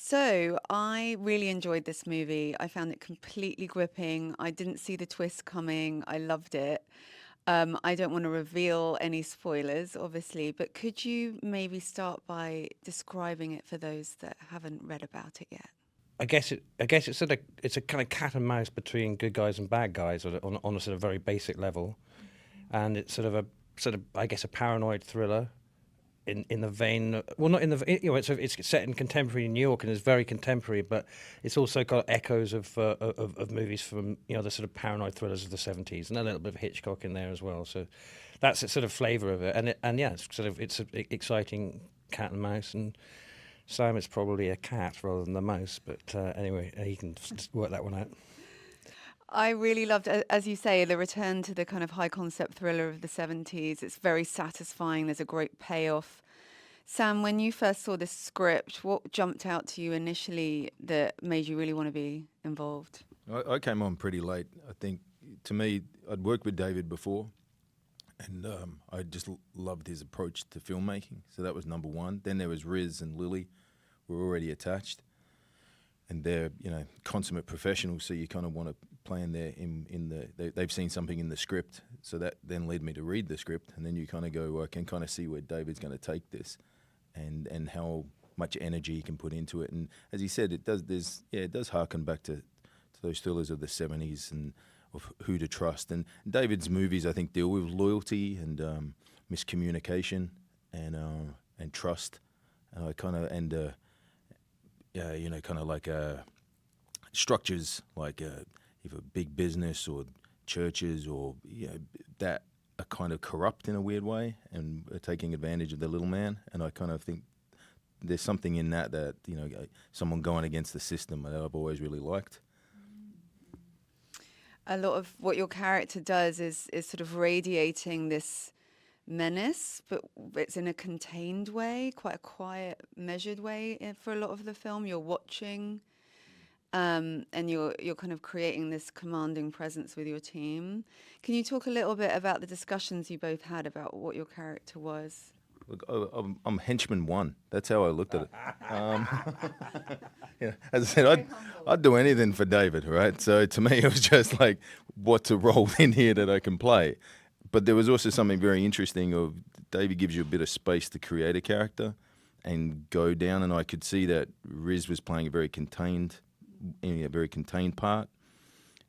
So I really enjoyed this movie. I found it completely gripping. I didn't see the twist coming. I loved it. I don't want to reveal any spoilers, obviously, but could you maybe start by describing it for those that haven't read about it yet? I guess it's a kind of cat and mouse between good guys and bad guys on a sort of very basic level, and it's sort of I guess a paranoid thriller in the vein. Well, not in the it's set in contemporary New York and it's very contemporary, but it's also got echoes of movies from the sort of paranoid thrillers of the 70s and a little bit of Hitchcock in there as well. So that's the sort of flavour of it, and yeah, it's an exciting cat and mouse and. Sam is probably a cat rather than a mouse, but anyway, he can work that one out. I really loved, as you say, the return to the kind of high concept thriller of the 70s. It's very satisfying. There's a great payoff. Sam, when you first saw this script, what jumped out to you initially that made you really want to be involved? I came on pretty late. I think, to me, I'd worked with David before, and I just loved his approach to filmmaking. So that was number one. Then there was Riz and Lily, were already attached, and they're consummate professionals. So you kind of want to play in there they've seen something in the script. So that then led me to read the script, and then you kind of go, well, I can kind of see where David's going to take this, and how much energy he can put into it. And as he said, it does harken back to those thrillers of the 70s and of who to trust. And David's movies, I think, deal with loyalty and miscommunication and trust. And I kind of kind of like structures like either big business or churches or that are kind of corrupt in a weird way and are taking advantage of the little man. And I kind of think there's something in that someone going against the system that I've always really liked. A lot of what your character does is sort of radiating this menace, but it's in a contained way, quite a quiet, measured way for a lot of the film. You're watching, and you're kind of creating this commanding presence with your team. Can you talk a little bit about the discussions you both had about what your character was? Look, I'm henchman one. That's how I looked at it. As I said, I'd do anything for David, right? So to me, it was just like, what's a role in here that I can play? But there was also something very interesting of David gives you a bit of space to create a character and go down, and I could see that Riz was playing a very contained part,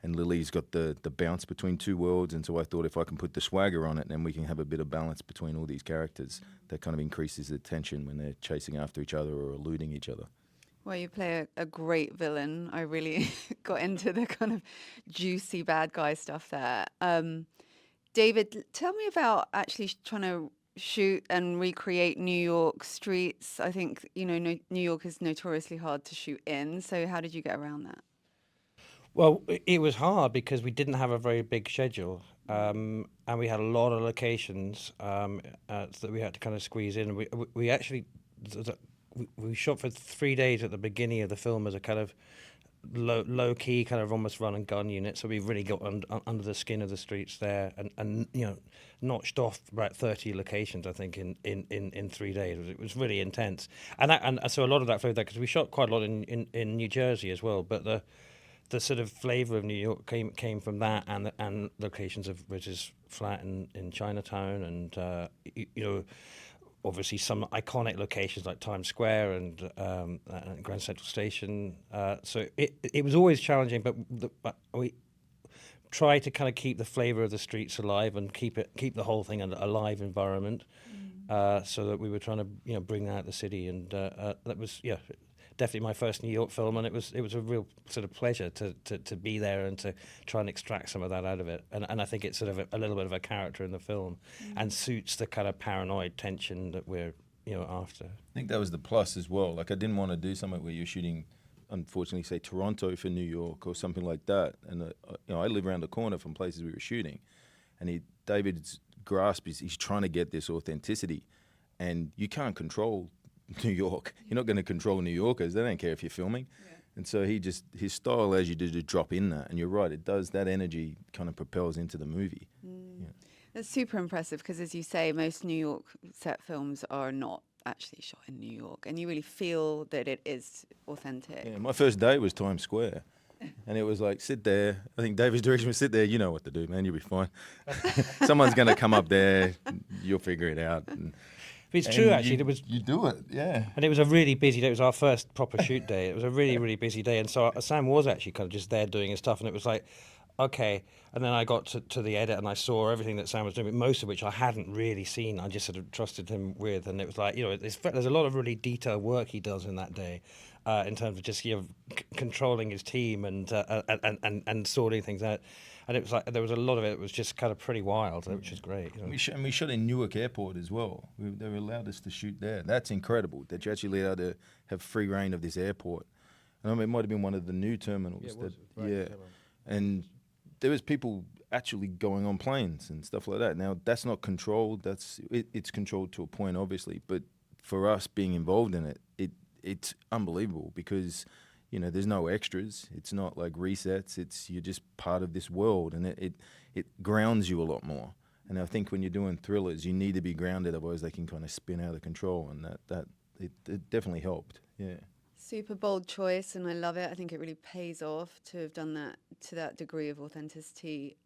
and Lily's got the bounce between two worlds, and so I thought if I can put the swagger on it, then we can have a bit of balance between all these characters that kind of increases the tension when they're chasing after each other or eluding each other. Well, you play a great villain. I really got into the kind of juicy bad guy stuff there. David, tell me about actually trying to shoot and recreate New York streets. I think, New York is notoriously hard to shoot in. So how did you get around that? Well, it was hard because we didn't have a very big schedule, and we had a lot of locations that we had to kind of squeeze in. We actually we shot for 3 days at the beginning of the film as a kind of low key kind of almost run and gun unit. So we really got under the skin of the streets there, and notched off about 30 locations, I think, in 3 days. It was really intense, and so a lot of that flowed there because we shot quite a lot in New Jersey as well. But the sort of flavour of New York came from that, and locations of Riz's flat in Chinatown, and obviously some iconic locations like Times Square and Grand Central Station. So it was always challenging, but we try to kind of keep the flavour of the streets alive and keep the whole thing a live environment, so that we were trying to bring out the city, and that was definitely my first New York film, and it was a real sort of pleasure to be there and to try and extract some of that out of it. And I think it's sort of a little bit of a character in the film, and suits the kind of paranoid tension that we're after. I think that was the plus as well. Like, I didn't want to do something where you're shooting, unfortunately, say Toronto for New York or something like that. And I live around the corner from places we were shooting, and David's grasp is he's trying to get this authenticity, and you can't control New York. You're not going to control New Yorkers. They don't care if you're filming. Yeah. And so his style allows you to drop in that. And you're right, it does. That energy kind of propels into the movie. Yeah. That's super impressive because, as you say, most New York set films are not actually shot in New York, and you really feel that it is authentic. Yeah, my first day was Times Square. And it was like, sit there. I think David's direction was, sit there. You know what to do, man. You'll be fine. Someone's going to come up there. You'll figure it out. It's true, actually. You do it, yeah. And it was a really busy day. It was our first proper shoot day. It was a really, really busy day. And so Sam was actually kind of just there doing his stuff. And it was like, okay. And then I got to the edit and I saw everything that Sam was doing, most of which I hadn't really seen. I just sort of trusted him with. And it was like, there's a lot of really detailed work he does in that day. In terms of just controlling his team and sorting things out, and it was like there was a lot of it was just kind of pretty wild, which is great. We shot in Newark Airport as well. They were allowed us to shoot there. That's incredible that you're actually allowed to have free reign of this airport. And I mean, it might have been one of the new terminals. And there was people actually going on planes and stuff like that. Now that's not controlled. It's controlled to a point, obviously, but for us being involved in it, it's unbelievable because, there's no extras. It's not like resets. You're just part of this world, and it grounds you a lot more. And I think when you're doing thrillers, you need to be grounded, otherwise they can kind of spin out of control, and it definitely helped. Yeah. Super bold choice, and I love it. I think it really pays off to have done that to that degree of authenticity.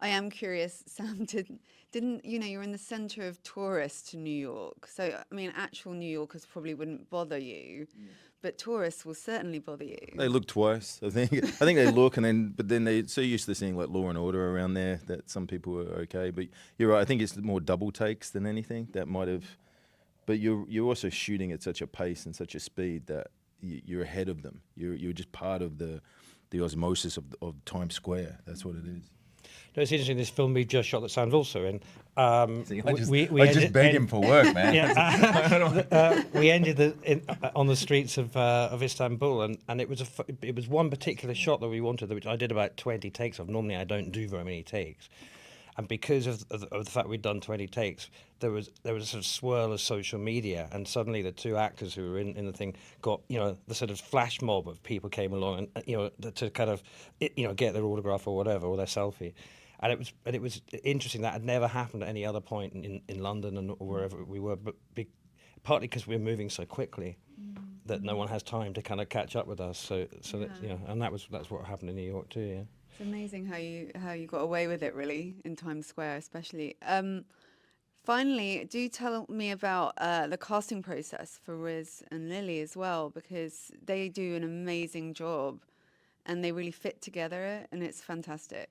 I am curious, Sam, didn't you're in the center of tourists to New York. So, I mean, actual New Yorkers probably wouldn't bother you, but tourists will certainly bother you. They look twice, I think. I think they look, but then they're so used to seeing like Law and Order around there that some people are okay. But you're right, I think it's more double takes than anything that might have. But you're also shooting at such a pace and such a speed that you're ahead of them. You're just part of the osmosis of Times Square. That's what it is. No, it's interesting. This film we just shot that Sam's also in. See, I just beg him for work, man. We ended on the streets of Istanbul, and it was one particular shot that we wanted, which I did about 20 takes of. Normally, I don't do very many takes, and because of the fact we'd done 20 takes, there was a sort of swirl of social media, and suddenly the two actors who were in the thing got the sort of flash mob of people came along and to kind of get their autograph or whatever, or their selfie. And it was interesting that had never happened at any other point in London and or wherever we were, but partly because we're moving so quickly that no one has time to kind of catch up with us. So that and that's what happened in New York too. Yeah, it's amazing how you got away with it, really, in Times Square, especially. Finally, do tell me about the casting process for Riz and Lily as well, because they do an amazing job, and they really fit together, and it's fantastic.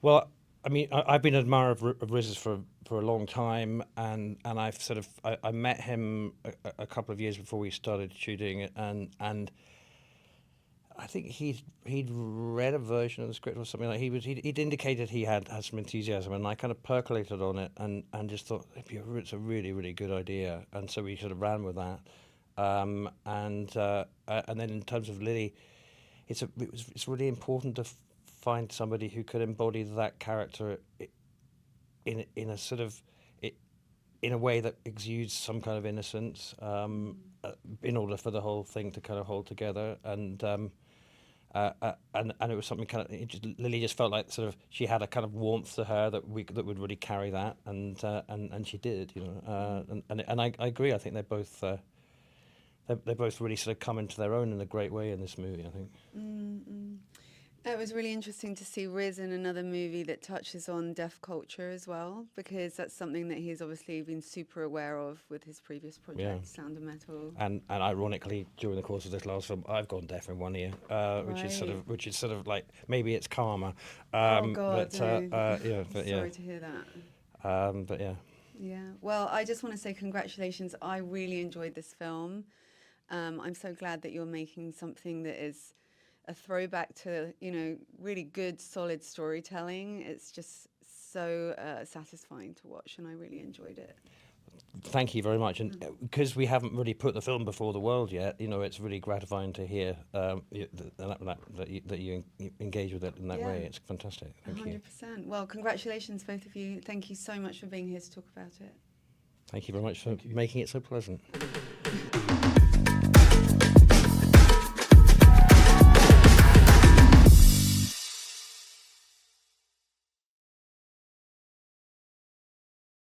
Well, I mean, I've been an admirer of Riz's for a long time, and I've sort of I met him a couple of years before we started shooting it, and I think he'd read a version of the script or something like he'd indicated he had some enthusiasm, and I kind of percolated on it and just thought it's a really, really good idea, and so we sort of ran with that, and then in terms of Lily, it's really important to find somebody who could embody that character in a sort of in a way that exudes some kind of innocence, in order for the whole thing to kind of hold together, and it was something kind of Lily just felt like sort of she had a kind of warmth to her that would really carry that, and she did, and I agree. I think they both really sort of come into their own in a great way in this movie, I think. Mm-hmm. It was really interesting to see Riz in another movie that touches on deaf culture as well, because that's something that he's obviously been super aware of with his previous project, Sound of Metal. And ironically, during the course of this last film, I've gone deaf in one ear, which is sort of like maybe it's karma. Oh God! But sorry to hear that. But yeah. Yeah. Well, I just want to say congratulations. I really enjoyed this film. I'm so glad that you're making something that is a throwback to, really good, solid storytelling. It's just so satisfying to watch, and I really enjoyed it. Thank you very much. And because we haven't really put the film before the world yet, it's really gratifying to hear that you engage with it in that way. It's fantastic. Thank 100%. You. 100%. Well, congratulations, both of you. Thank you so much for being here to talk about it. Thank you very much for making it so pleasant.